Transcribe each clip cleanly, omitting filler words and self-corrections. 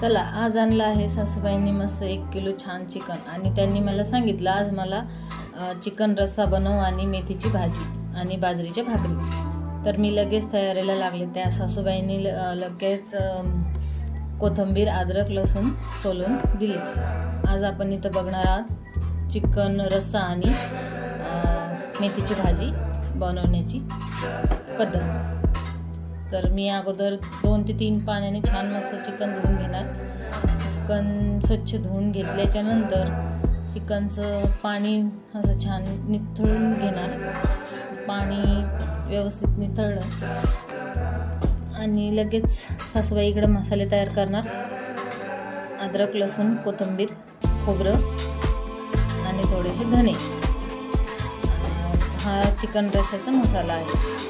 चला, आज आणलं आहे सासूबाईंनी मस्त 1 किलो छान चिकन आणि त्यांनी मला सांगितलं आज मला चिकन रस्सा बनव आणि मेथीची भाजी आणि बाजरीच्या भाकरी। तर मी लगेच तयारीला लागले। त्या सासूबाईंनी लगेच कोथिंबीर अद्रक लसूण सोलून दिले। आज आपण इथं बघणार आहोत चिकन रस्सा आणि मेथीची भाजी बनवण्याची पद्धत। तर मी अगोदर 2 ते 3 पाण्याने छान मस्त चिकन धुवून घेणार। चिकन स्वच्छ धुवून घेतल्याच्या नंतर चिकनचं पाणी असं छान निथळून घेणार। पाणी व्यवस्थित निथळलं आणि लगेच सासूबाई इकडे मसाले तयार करणार। अद्रक लसूण कोथिंबीर खोबरं आणि थोडेसे धने। हा चिकन रस्स्याचा मसाला आहे।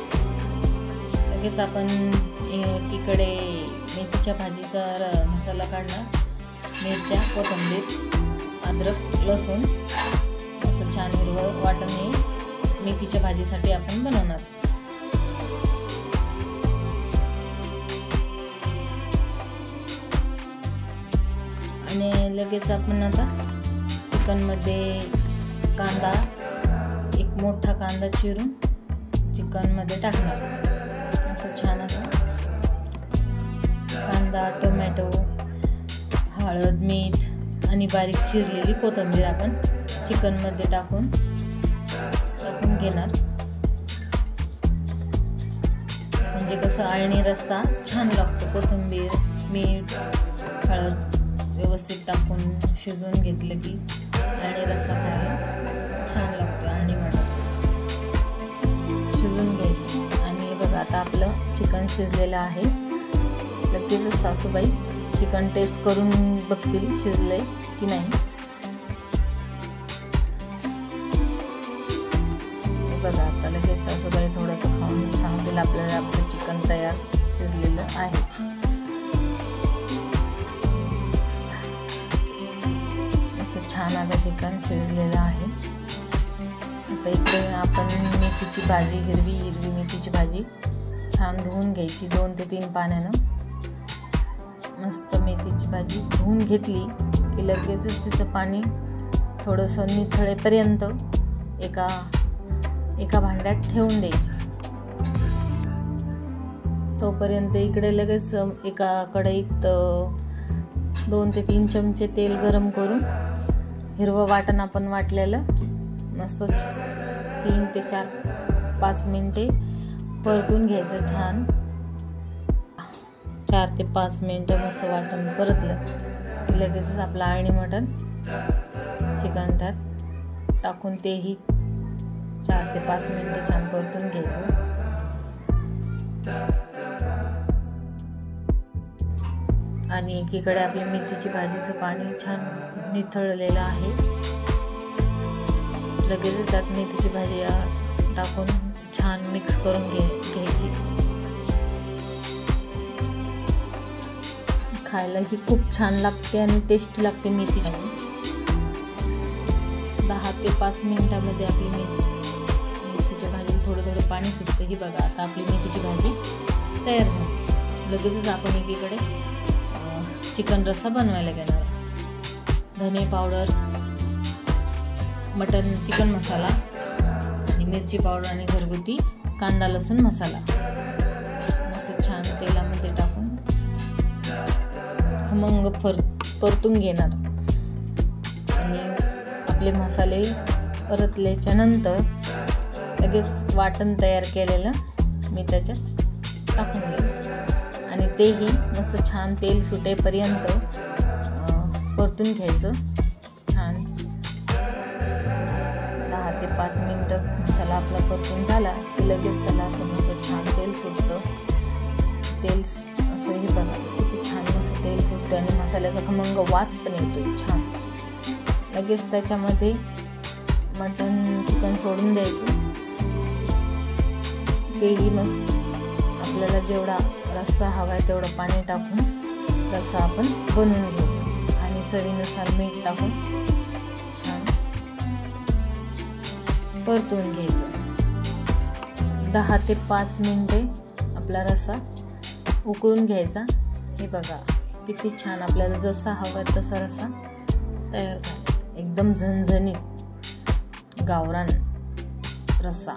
लगेच आपण एकीकडे मेथीच्या भाजीचा मसाला काढणार। मिरच्या कोथिंबीर अद्रक लसूण असं छान हिरवं वाटण हे मेथीच्या भाजीसाठी आपण बनवणार। आणि लगेच आपण आता चिकनमध्ये कांदा, एक मोठा कांदा चिरून चिकनमध्ये टाकणार। असं छान असं कांदा, टोमॅटो, हळद, मीठ आणि बारीक चिरलेली कोथिंबीर आपण चिकनमध्ये टाकून घेणार। म्हणजे कसं आळणी रस्सा छान लागतो। कोथिंबीर, मीठ, हळद व्यवस्थित टाकून शिजवून घेतलं की आळणी रस्सा खायला छान लागतो। आणि शिजवून घ्यायचं। आणि बघा आता आपलं चिकन शिजलेलं आहे। लगेच सासूबाई चिकन टेस्ट करून बघतील शिजले की नाही। बघा आता लगेच सासूबाई थोडंसं खाऊन सांगतील आपल्याला आपलं चिकन तयार शिजलेलं आहे। मस्त छान आता चिकन शिजलेलं आहे। आता इकडे आपण मेथीची भाजी, हिरवी मेथीची भाजी छान धुवून घ्यायची 2 ते 3 पाण्यानं। मस्त मेथीची भाजी धुवून घेतली की लगेचच तिचं पाणी थोडंसं निथळेपर्यंत एका भांड्यात ठेवून द्यायची। तोपर्यंत इकडे लगेच एका कढईत 2 ते 3 चमचे तेल गरम करून हिरवं वाटण आपण वाटलेलं मस्त 3 ते 4-5 मिनिटे परतून घ्यायचं। छान 4 ते 5 मिनिटं मस्त वाटण परतलं की लगेचच आपलं आळणी मटण चिकन त्यात टाकून तेही 4 ते 5 मिनिटे छान परतून घ्यायचं। आणि एकीकडे आपल्या मेथीची भाजीचं पाणी छान निथळलेलं आहे। लगेच त्यात मेथीची भाजी टाकून छान मिक्स करून घ्यायची। खायला ही खूप छान लागते आणि टेस्टी लागते मेथीची भाजी। 10 ते 5 मिनिटांमध्ये आपली मेथीच्या भाजीला थोडं पाणी सुटतं। ही बघा आता आपली मेथीची भाजी तयार झाली। लगेचच आपण एकीकडे चिकन रस्सा बनवायला घेणार। धने पावडर, मटन चिकन मसाला आणि मिरची पावडर आणि घरगुती कांदा लसूण मसाला मस्त छान तेलामध्ये टाकून खमंग परतून घेणार। आणि आपले मसाले परतल्याच्या नंतर लगेच वाटण तयार केलेलं मी त्याच्यात टाकून घेईन आणि तेही मस्त छान तेल सुटेपर्यंत परतून घ्यायचं। छान 10 ते 5 मिनिटं मसाला आपला परतून झाला की लगेच त्याला असं मस्त छान तेल सुटतं। तेल असं हे बघा किती छान मस्त तेल सुटतं आणि मसाल्याचा खमंग वास पण येतो छान। लगेच त्याच्यामध्ये मटन चिकन सोडून द्यायचं। तेही मस्त आपल्याला जेवढा रस्सा हवा आहे तेवढं पाणी टाकून रस्सा आपण बनवून घ्यायचा आणि चवीनुसार मीठ टाकून छान परतून घ्यायचं। 10 ते 5 मिनिटे आपला रस्सा उकळून घ्यायचा। हे बघा किती छान आपल्याला जसा हवा तसा रस्सा तयार झाला. एकदम झणझणीत गावरान रस्सा.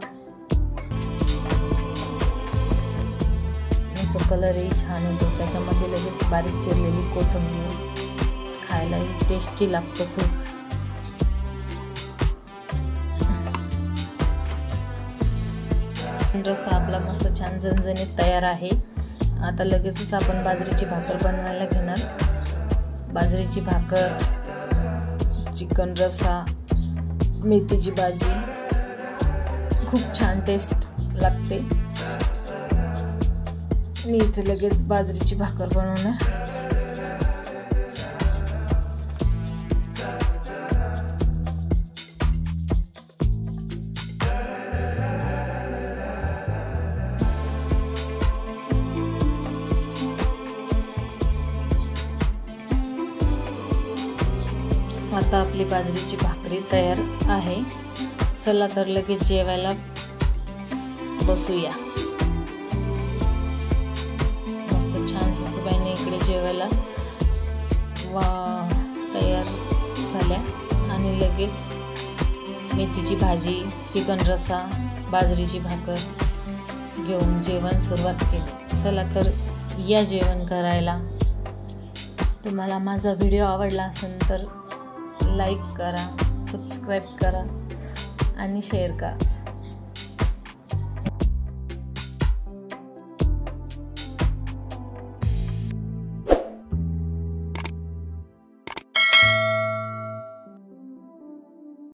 मस्त कलरही छान येतो. त्याच्यामध्ये लगेच बारीक चिरलेली कोथिंबीर. खायलाही टेस्टी लागतो खूप. रस्सा आपला मस्त छान झणझणीत तयार आहे. आता लगेचच आपण बाजरीची भाकर बनवायला घेणार. बाजरीची भाकर, चिकन रस्सा, मेथीची भाजी खूप छान टेस्ट लागते. मी इथे लगेच बाजरीची भाकर बनवणार. आता आपली बाजरीची भाकरी तयार आहे. चला तर लगेच जेवायला बसूया. मस्त छान सासूबाईंनी इकडे जेवायला तयार झाल्या आणि लगेच मेथीची भाजी, चिकन रस्सा, बाजरीची भाकर घेऊन जेवण सुरुवात केली. चला तर या जेवण करायला. तुम्हाला माझा व्हिडिओ आवडला असेल तर लाईक करा, सबस्क्राईब करा आणि शेअर करा.